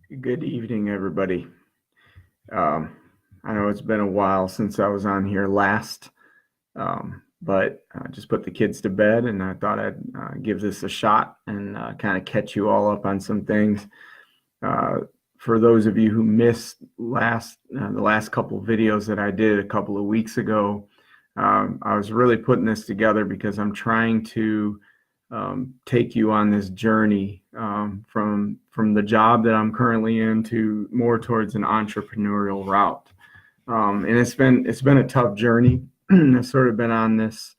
Good evening, everybody. Um, I know it's been a while since I was on here last, but I just put the kids to bed and I thought I'd give this a shot and kind of catch you all up on some things. Uh, for those of you who missed the last couple of videos that I did a couple of weeks ago, I was really putting this together because I'm trying to take you on this journey from the job that I'm currently in to more towards an entrepreneurial route. And it's been a tough journey. I've sort of been on this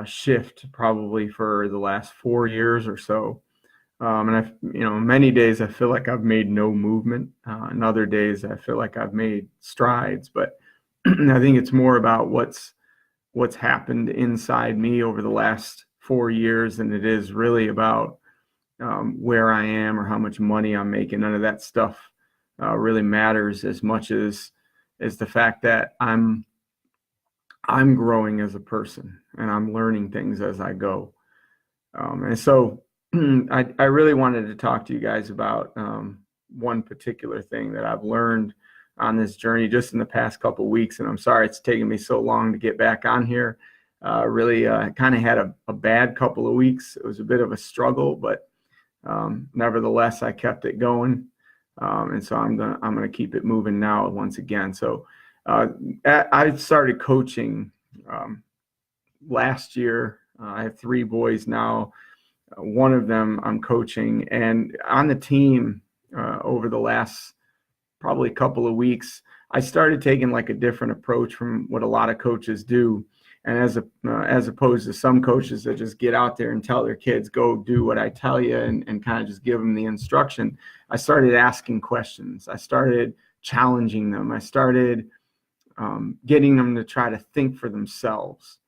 shift probably for the last 4 years or so. And many days I feel like I've made no movement. And other days I feel like I've made strides. But I think it's more about what's happened inside me over the last 4 years than it is really about where I am or how much money I'm making. None of that stuff really matters as much as the fact that I'm growing as a person and I'm learning things as I go. And so I really wanted to talk to you guys about one particular thing that I've learned on this journey just in the past couple of weeks. And I'm sorry it's taken me so long to get back on here. Really kind of had a bad couple of weeks. It was a bit of a struggle, but nevertheless, I kept it going. And so I'm gonna keep it moving now once again. So I started coaching last year. I have 3 boys now. One of them I'm coaching, and on the team over the last probably couple of weeks, I started taking like a different approach from what a lot of coaches do. And as opposed to some coaches that just get out there and tell their kids, go do what I tell you, and kind of just give them the instruction, I started asking questions. I started challenging them. I started getting them to try to think for themselves.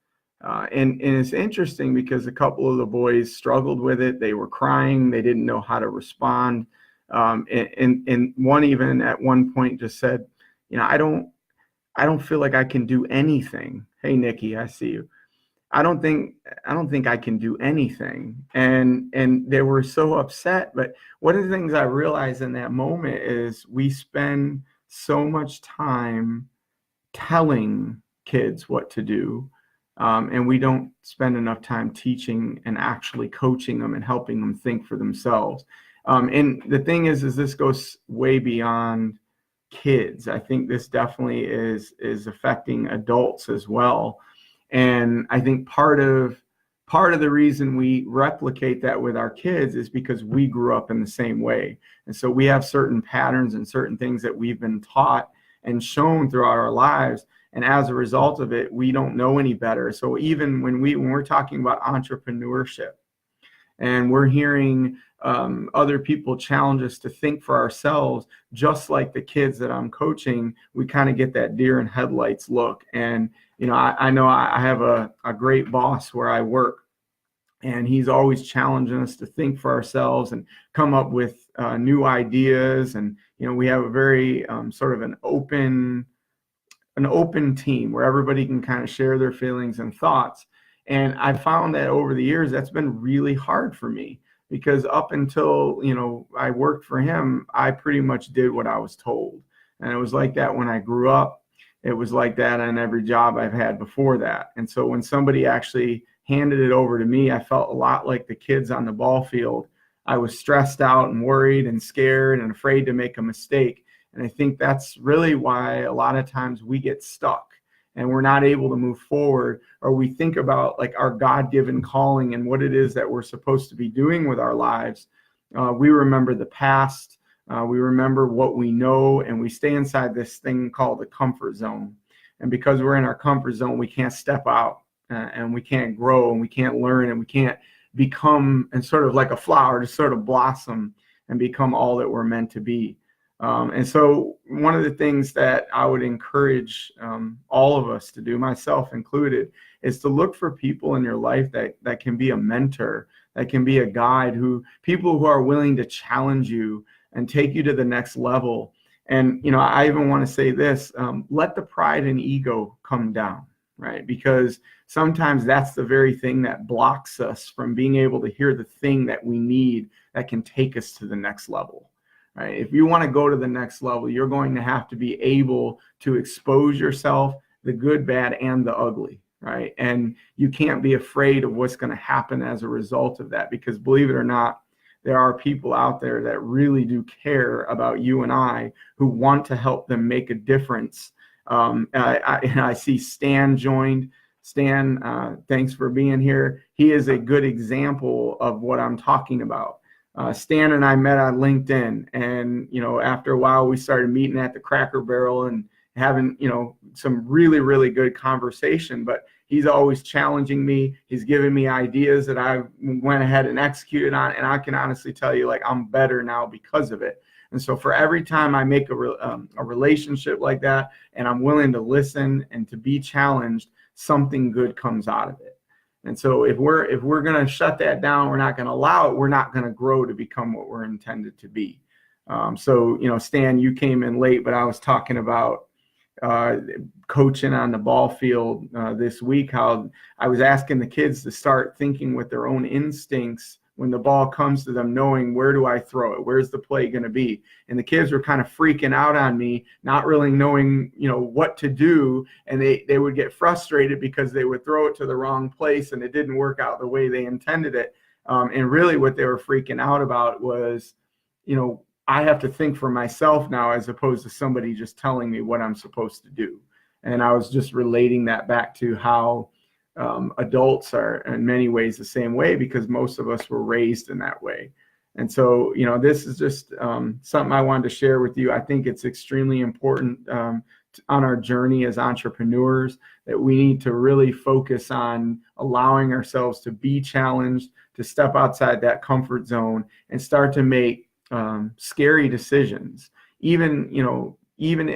And it's interesting because a couple of the boys struggled with it. They were crying. They didn't know how to respond. And one even at one point just said, I don't feel like I can do anything. Hey, Nikki, I see you. I don't think I can do anything. And they were so upset. But one of the things I realized in that moment is we spend so much time telling kids what to do. And we don't spend enough time teaching and actually coaching them and helping them think for themselves. And the thing is this goes way beyond kids. I think this definitely is affecting adults as well. And I think part of the reason we replicate that with our kids is because we grew up in the same way. And so we have certain patterns and certain things that we've been taught and shown throughout our lives. And as a result of it, we don't know any better. So even when we're talking about entrepreneurship and we're hearing other people challenge us to think for ourselves, just like the kids that I'm coaching, we kind of get that deer in headlights look. And, I know I have a great boss where I work, and he's always challenging us to think for ourselves and come up with new ideas. And, we have a very sort of an open team where everybody can kind of share their feelings and thoughts. And I found that over the years, that's been really hard for me because up until, I worked for him, I pretty much did what I was told. And it was like that when I grew up. It was like that on every job I've had before that. And so when somebody actually handed it over to me, I felt a lot like the kids on the ball field. I was stressed out and worried and scared and afraid to make a mistake. And I think that's really why a lot of times we get stuck and we're not able to move forward, or we think about like our God-given calling and what it is that we're supposed to be doing with our lives. We remember the past. We remember what we know, and we stay inside this thing called the comfort zone. And because we're in our comfort zone, we can't step out and we can't grow and we can't learn and we can't become, and sort of like a flower, to sort of blossom and become all that we're meant to be. And so one of the things that I would encourage all of us to do, myself included, is to look for people in your life that can be a mentor, that can be a guide, people who are willing to challenge you and take you to the next level. And, I even want to say this, let the pride and ego come down, right? Because sometimes that's the very thing that blocks us from being able to hear the thing that we need that can take us to the next level. right? If you want to go to the next level, you're going to have to be able to expose yourself, the good, bad, and the ugly, right? And you can't be afraid of what's going to happen as a result of that, because believe it or not, there are people out there that really do care about you and I, who want to help them make a difference. I see Stan joined. Stan, thanks for being here. He is a good example of what I'm talking about. Stan and I met on LinkedIn, and after a while we started meeting at the Cracker Barrel and having some really, really good conversation. But he's always challenging me. He's giving me ideas that I went ahead and executed on, and I can honestly tell you, like, I'm better now because of it. And so for every time I make a relationship like that, and I'm willing to listen and to be challenged, something good comes out of it. And so if we're going to shut that down, we're not going to allow it, we're not going to grow to become what we're intended to be. Stan, you came in late, but I was talking about coaching on the ball field this week, how I was asking the kids to start thinking with their own instincts when the ball comes to them, knowing, where do I throw it? Where's the play going to be? And the kids were kind of freaking out on me, not really knowing, what to do. And they would get frustrated because they would throw it to the wrong place and it didn't work out the way they intended it. And really what they were freaking out about was, I have to think for myself now, as opposed to somebody just telling me what I'm supposed to do. And I was just relating that back to how adults are in many ways the same way, because most of us were raised in that way. And so, this is just something I wanted to share with you. I think it's extremely important on our journey as entrepreneurs, that we need to really focus on allowing ourselves to be challenged, to step outside that comfort zone and start to make scary decisions. Even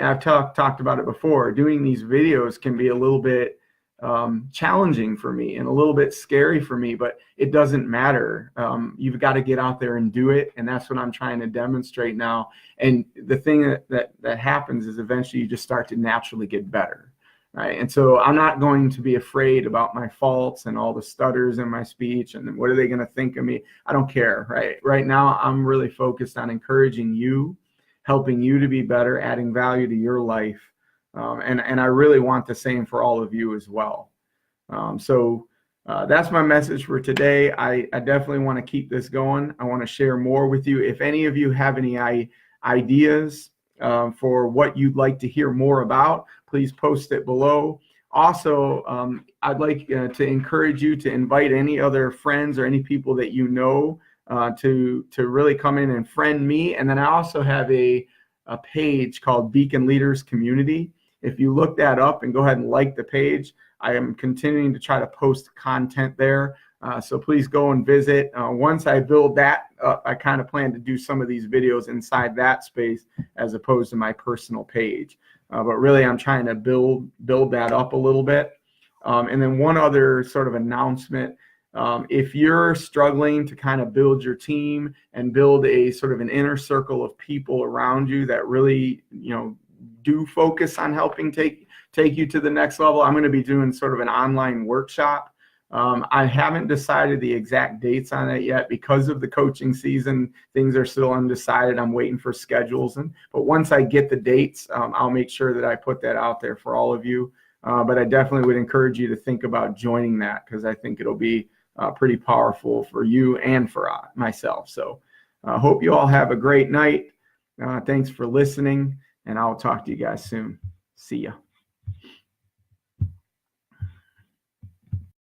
I've talked about it before, doing these videos can be a little bit challenging for me and a little bit scary for me, but it doesn't matter. You've got to get out there and do it. And that's what I'm trying to demonstrate now. And the thing that happens is eventually you just start to naturally get better. Right. And so I'm not going to be afraid about my faults and all the stutters in my speech and what are they going to think of me? I don't care. Right now, I'm really focused on encouraging you, helping you to be better, adding value to your life. And I really want the same for all of you as well. So that's my message for today. I definitely want to keep this going. I want to share more with you. If any of you have any ideas for what you'd like to hear more about, please post it below. Also, I'd like to encourage you to invite any other friends or any people that you know to really come in and friend me. And then I also have a page called Beacon Leaders Community. If you look that up and go ahead and like the page, I am continuing to try to post content there. So please go and visit. Once I build that up, I kind of plan to do some of these videos inside that space as opposed to my personal page. But really, I'm trying to build that up a little bit. And then one other sort of announcement. If you're struggling to kind of build your team and build a sort of an inner circle of people around you that really, do focus on helping take you to the next level, I'm going to be doing sort of an online workshop. I haven't decided the exact dates on it yet because of the coaching season. Things are still undecided. I'm waiting for schedules. But once I get the dates, I'll make sure that I put that out there for all of you. But I definitely would encourage you to think about joining that, because I think it'll be pretty powerful for you and for myself. So I hope you all have a great night. Thanks for listening, and I'll talk to you guys soon. See ya.